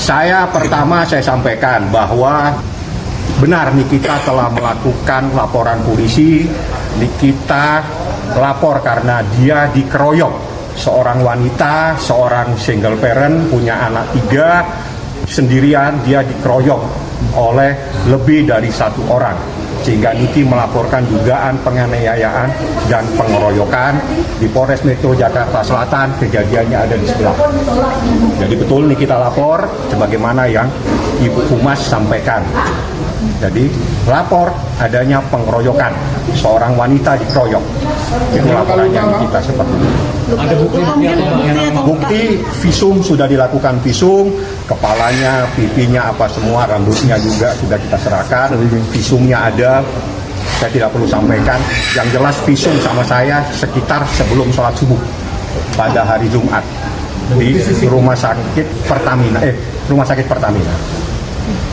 Pertama saya sampaikan bahwa benar Nikita telah melakukan laporan polisi. Nikita lapor karena dia dikeroyok. Seorang wanita, seorang single parent, punya anak 3, sendirian dia dikeroyok oleh lebih dari 1 orang. Sehingga Niki melaporkan dugaan penganiayaan dan pengeroyokan di Polres Metro Jakarta Selatan. Kejadiannya ada di sebelah. Jadi betul Nikita lapor sebagaimana yang Ibu Humas sampaikan. Jadi lapor adanya pengeroyokan, seorang wanita dikeroyok. Itu laporannya Nikita seperti itu. Ada Bukti visum sudah dilakukan visum, kepalanya, pipinya apa semua, rambutnya juga sudah kita serahkan. Visumnya ada, saya tidak perlu sampaikan. Yang jelas visum sama saya sekitar sebelum sholat subuh pada hari Jumat di rumah sakit Pertamina. Rumah sakit Pertamina.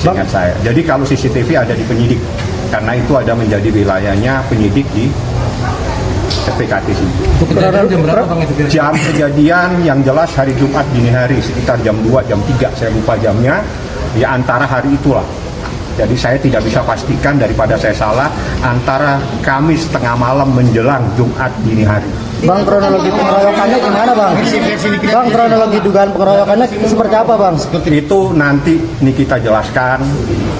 Seingat saya. Jadi kalau CCTV ada di penyidik, karena itu ada menjadi wilayahnya penyidik di PKT sini. Jam kejadian yang jelas hari Jumat dini hari sekitar jam 2, jam 3, saya lupa jamnya. Ya antara hari itulah. Jadi saya tidak bisa pastikan daripada saya salah antara Kamis tengah malam menjelang Jumat dini hari. Bang, kronologi pengeroyokannya gimana Bang? Bang, kronologi dugaan pengeroyokannya seperti apa Bang? Itu nanti Nikita jelaskan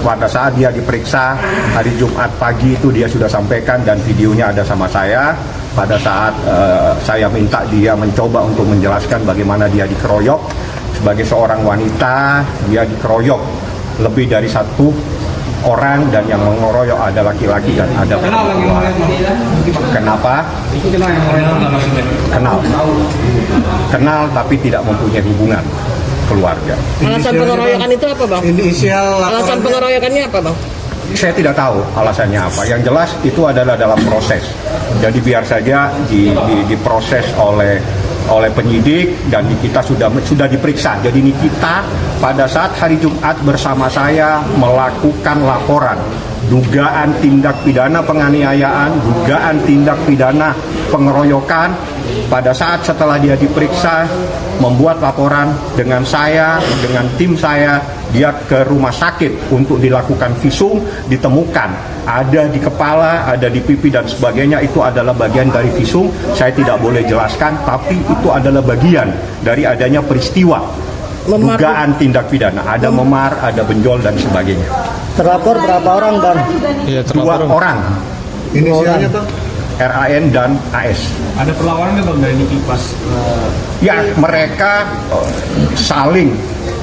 pada saat dia diperiksa hari Jumat pagi itu dia sudah sampaikan dan videonya ada sama saya. Pada saat saya minta dia mencoba untuk menjelaskan bagaimana dia dikeroyok. Sebagai seorang wanita, dia dikeroyok lebih dari 1 orang dan yang mengeroyok ada laki-laki dan ada perempuan. Kenapa? Kenal tapi tidak mempunyai hubungan keluarga. Alasan pengeroyokan itu apa Bang? Alasan pengeroyokannya apa Bang? Saya tidak tahu alasannya apa. Yang jelas itu adalah dalam proses. Jadi biar saja diproses oleh penyidik dan Nikita sudah diperiksa. Jadi Nikita pada saat hari Jumat bersama saya melakukan laporan dugaan tindak pidana penganiayaan, dugaan tindak pidana pengeroyokan. Pada saat setelah dia diperiksa membuat laporan dengan saya, dengan tim saya, dia ke rumah sakit untuk dilakukan visum, ditemukan ada di kepala, ada di pipi dan sebagainya. Itu adalah bagian dari visum. Saya tidak boleh jelaskan, tapi itu adalah bagian dari adanya peristiwa dugaan tindak pidana. Ada memar, ada benjol dan sebagainya. Terlapor berapa orang Bang? 2 orang. Inisialnya Bang? RAN dan AS. Ada perlawanan nggak Bang dari Niki pas? Ya, mereka saling.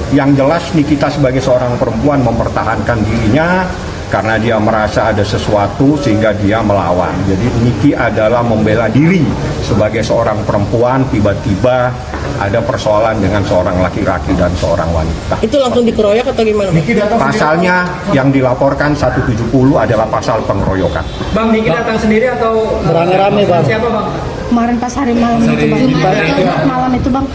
Yang jelas Nikita sebagai seorang perempuan mempertahankan dirinya karena dia merasa ada sesuatu sehingga dia melawan. Jadi Niki adalah membela diri sebagai seorang perempuan, tiba-tiba ada persoalan dengan seorang laki-laki dan seorang wanita. Itu langsung dikeroyok atau gimana? Pasalnya yang dilaporkan 170 adalah pasal pengeroyokan. Bang, Niki datang sendiri atau Rame-rame Bang. siapa Bang? Kemarin pas hari malam itu Bang. Malam itu Bang.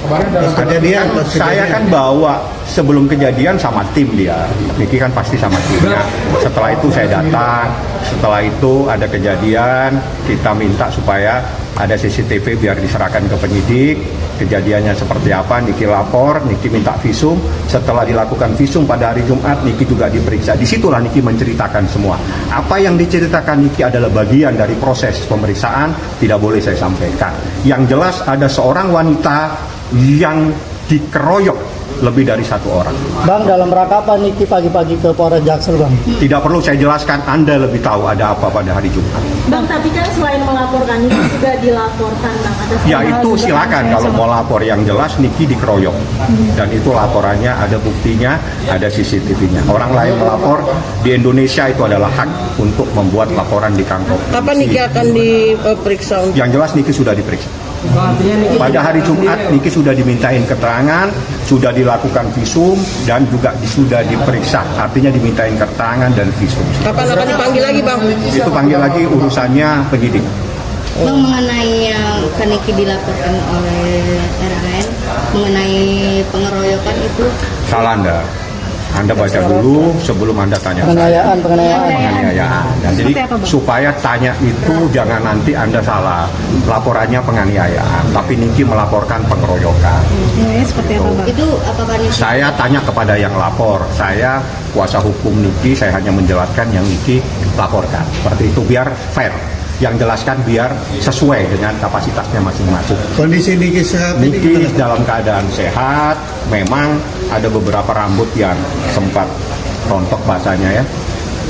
Ada dia, saya kan bawa sebelum kejadian sama tim dia. Niki kan pasti sama timnya. Setelah itu saya datang. Setelah itu ada kejadian, kita minta supaya ada CCTV biar diserahkan ke penyidik. Kejadiannya seperti apa, Niki lapor, Niki minta visum. Setelah dilakukan visum pada hari Jumat, Niki juga diperiksa. Disitulah Niki menceritakan semua. Apa yang diceritakan Niki adalah bagian dari proses pemeriksaan, tidak boleh saya sampaikan. Yang jelas ada seorang wanita yang dikeroyok lebih dari 1 orang. Bang, dalam rangka apa Niki pagi-pagi ke Polres Jaksel Bang? Tidak perlu saya jelaskan, Anda lebih tahu ada apa pada hari Jumat. Bang, tapi kan selain melaporkan itu juga dilaporkan Bang atas Ya itu silakan kalau mau lapor, yang jelas Niki dikeroyok dan itu laporannya ada buktinya, ada CCTV-nya. Orang lain melapor di Indonesia itu adalah hak untuk membuat laporan di kantor. Kapan Niki akan diperiksa? Yang jelas Niki sudah diperiksa. Pada hari Jumat Niki sudah dimintain keterangan, sudah dilakukan visum dan juga sudah diperiksa. Artinya dimintain keterangan dan visum. Kapan akan dipanggil lagi Bang? Itu panggil lagi urusannya penyidik. Bang, mengenai yang Niki dilaporkan oleh RAN mengenai pengeroyokan itu Salah Anda. Anda baca dulu sebelum Anda tanya saya. Penganiayaan. Penganiayaan. Nah, jadi Seperti apa, Bang? supaya tanya itu jangan nanti Anda salah. Laporannya penganiayaan, tapi Niki melaporkan pengeroyokan. Ya, seperti apa bang? Itu apakah Saya tanya kepada yang lapor. Saya kuasa hukum Niki, saya hanya menjelaskan yang Niki laporkan. Seperti itu biar fair. Yang jelaskan biar sesuai dengan kapasitasnya masing-masing. Kondisi Niki sehat ini Niki dalam keadaan sehat, memang ada beberapa rambut yang sempat rontok bahasanya ya.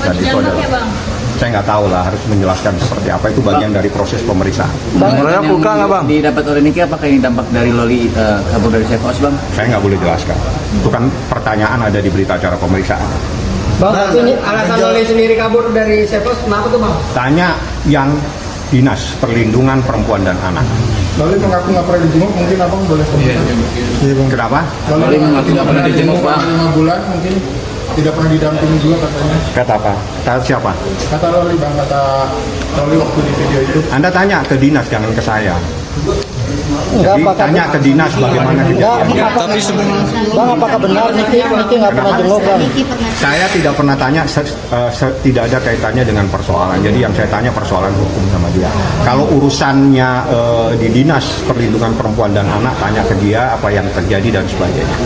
Dan itu adalah, saya nggak tahu lah harus menjelaskan seperti apa, itu bagian dari proses pemeriksaan. Bang, buka nggak bang? Didapat oleh Niki apakah ini dampak dari Loli kabur dari Safe House bang? Saya nggak boleh jelaskan. Itu kan pertanyaan ada di berita acara pemeriksaan. Bang, tapi ini Alasan Loli sendiri kabur dari Sepos kenapa tuh bang? Tanya yang Dinas Perlindungan Perempuan dan Anak. Loli mengaku nggak pernah dijenguk, mungkin abang boleh komentar. Iya bang. Kenapa? Loli mengaku nggak pernah dijenguk bang. 5 bulan mungkin tidak pernah didampingi juga katanya. Kata apa? Kata siapa? Kata Loli bang, kata Loli waktu di video itu. Anda tanya ke Dinas, jangan ke saya. enggak, Jadi apakah tanya ke Dinas bagaimana kejadiannya. Bang, apakah benar Niki nggak pernah jenguk bang? Saya tidak pernah tanya, tidak ada kaitannya dengan persoalan. Jadi yang saya tanya persoalan hukum sama dia. Kalau urusannya di Dinas Perlindungan Perempuan dan Anak, tanya ke dia apa yang terjadi dan sebagainya.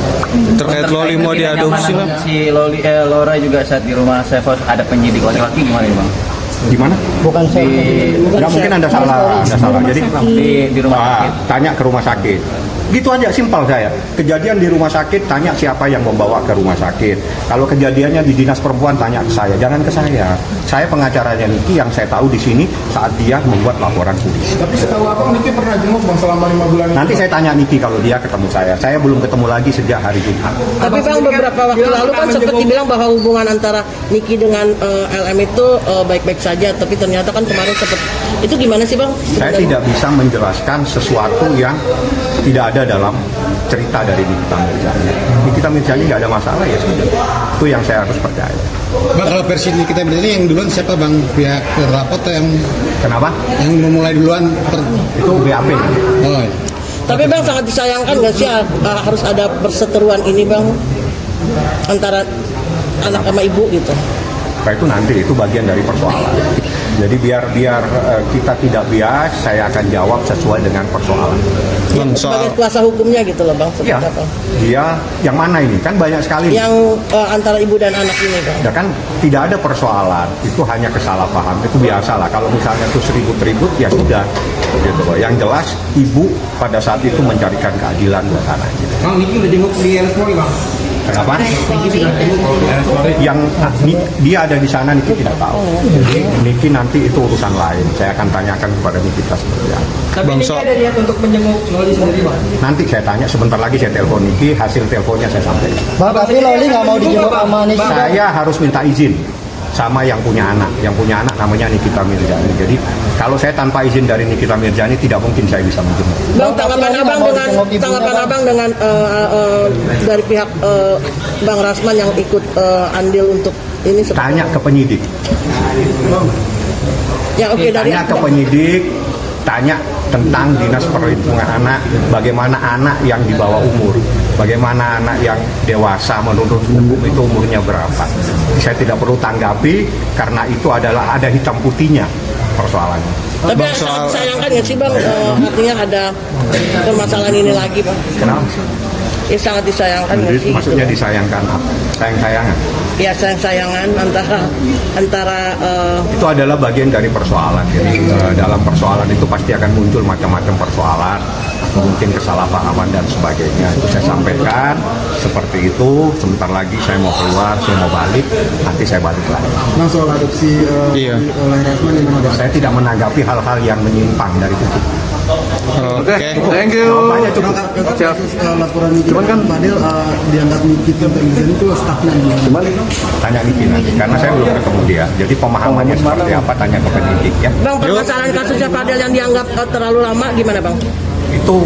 Terkait Loli mau diadopsi bang? Si Loli, Laura juga saat di rumah Safe House ada penyidik laki-laki gimana nih bang? Di mana? Bukan saya. Nggak mungkin Anda salah. Jadi Di rumah sakit. tanya ke rumah sakit. Gitu aja, simpel saya. Kejadian di rumah sakit, tanya siapa yang membawa ke rumah sakit. Kalau kejadiannya di Dinas Perempuan, tanya ke saya, jangan ke saya. Saya pengacaranya Niki, yang saya tahu di sini saat dia membuat laporan polisi. Tapi setahu abang Niki pernah jenguk bang selama 5 bulan itu. Nanti saya tanya Niki kalau dia ketemu saya. Saya belum ketemu lagi sejak hari Jumat. Tapi bang beberapa waktu lalu kan sempat dibilang bahwa hubungan antara Niki dengan LM itu baik-baik saja, tapi ternyata kan kemarin sempat itu gimana sih bang? Saya tidak bisa menjelaskan sesuatu yang tidak ada dalam cerita dari Nikita Mirzani. Nikita Mirzani nggak ada masalah ya sudah. Itu yang saya harus percaya. Bang, kalau versi kita berarti yang duluan siapa bang? Pihak rapot atau yang Kenapa? memulai duluan? Itu BAP. Oh, iya. Tapi bang sangat disayangkan nggak sih harus ada perseteruan ini bang antara anak sama ibu gitu? Nah, itu nanti itu bagian dari persoalan. Jadi biar kita tidak bias, saya akan jawab sesuai dengan persoalan. Bang, Sebagai kuasa hukumnya gitu loh bang. Ya, Seperti apa? dia yang mana ini? Kan banyak sekali. Yang antara ibu dan anak ini bang. Ya kan tidak ada persoalan, itu hanya kesalahpaham, itu biasa lah. Kalau misalnya itu ribut-ribut ya sudah, gitu loh. Yang jelas ibu pada saat itu mencarikan keadilan buat anaknya. Bang, Niki udah jenguk di RS Polri bang. Kenapa? Yang dia ada di sana Niki tidak tahu. Jadi Niki nanti itu urusan lain. Saya akan tanyakan kepada Nikita seperti apa. Tapi Niki ada niat untuk menjenguk Loli sendiri bang. Nanti saya tanya, sebentar lagi saya telepon Niki, hasil teleponnya saya sampaikan. Bang, tapi Loli nggak mau dijenguk sama Niki. Saya harus minta izin sama yang punya anak. Yang punya anak namanya Nikita Mirzani. Jadi kalau saya tanpa izin dari Nikita Mirzani tidak mungkin saya bisa menjenguk. Bang, tanggapan abang dengan dari pihak Bang Rasman yang ikut andil untuk ini seperti Tanya ke penyidik. ya oke dari Tanya ke penyidik, tanya tentang Dinas Perlindungan Anak, bagaimana anak yang di bawah umur, bagaimana anak yang dewasa menurut hukum itu umurnya berapa. Saya tidak perlu tanggapi karena itu adalah ada hitam putihnya persoalannya. tapi sangat disayangkan ya sih bang artinya ada permasalahan ini lagi bang. Kenapa? Ya sangat disayangkan ya sih. Maksudnya disayangkan apa? Sayang-sayangan. Ya sayang-sayangan antara Itu adalah bagian dari persoalan. Jadi dalam persoalan itu pasti akan muncul macam-macam persoalan, mungkin kesalahpahaman dan sebagainya. Itu saya sampaikan seperti itu. Sebentar lagi saya mau keluar, saya mau balik, nanti saya balik lagi. Bang, soal adopsi oleh Rasman gimana bang? Saya tidak menanggapi hal-hal yang menyimpang dari itu. Oke, thank you. Jawabannya cukup. Laporan Niki kan Fadil dianggap Nikita Mirzani itu stafnya Tanya Niki nanti, karena saya belum ketemu dia. Jadi pemahamannya seperti apa, tanya ke penyidik ya. bang permasalahan kasusnya Fadel yang dianggap terlalu lama gimana bang? Itu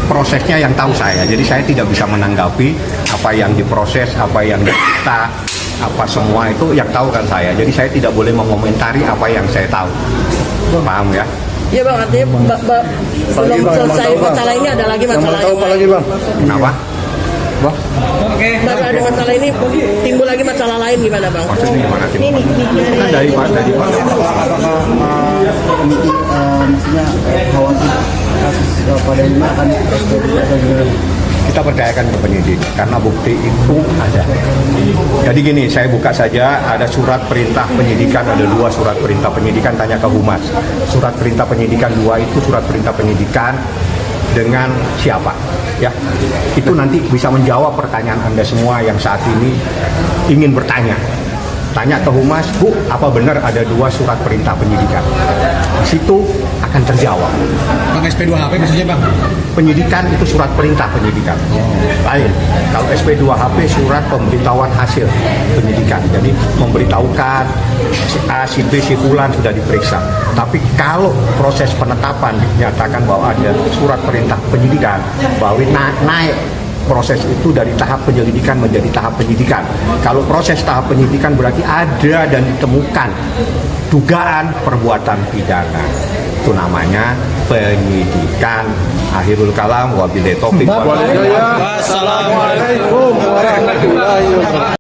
prosesnya yang tahu saya. Jadi saya tidak bisa menanggapi apa yang diproses, apa yang kita, apa semua itu yang tahu kan saya. Jadi saya tidak boleh mengomentari apa yang saya tahu. Paham ya? Ya bang artinya belum selesai masalah ini ada lagi masalah yang lain. Kenapa? Baru ada masalah ini timbul lagi masalah lain gimana bang? Maksudnya gimana sih? Ini Kan dari Pak. Apakah Niki maksudnya khawatir kasus pada ini akan atau gimana? Kita percayakan ke penyidik karena bukti itu ada. Jadi gini, saya buka saja, ada surat perintah penyidikan, ada 2 surat perintah penyidikan, tanya ke Humas. Surat perintah penyidikan 2 itu surat perintah penyidikan dengan siapa? Ya, itu nanti bisa menjawab pertanyaan Anda semua yang saat ini ingin bertanya. Tanya ke Humas, Bu, apa benar ada 2 surat perintah penyidikan? Di situ akan terjawab. Bang SP2HP maksudnya bang? Penyidikan itu surat perintah penyidikan. Lain. Kalau SP2HP surat pemberitahuan hasil penyidikan. Jadi memberitahukan si A, si B, si Fulan sudah diperiksa. Tapi kalau proses penetapan dinyatakan bahwa ada surat perintah penyidikan, bahwa naik proses itu dari tahap penyelidikan menjadi tahap penyidikan. Kalau proses tahap penyidikan berarti ada dan ditemukan dugaan perbuatan pidana. Itu namanya penyidikan. Akhirul kalam wabillahi taufik. Wassalamualaikum warahmatullahi wabarakatuh.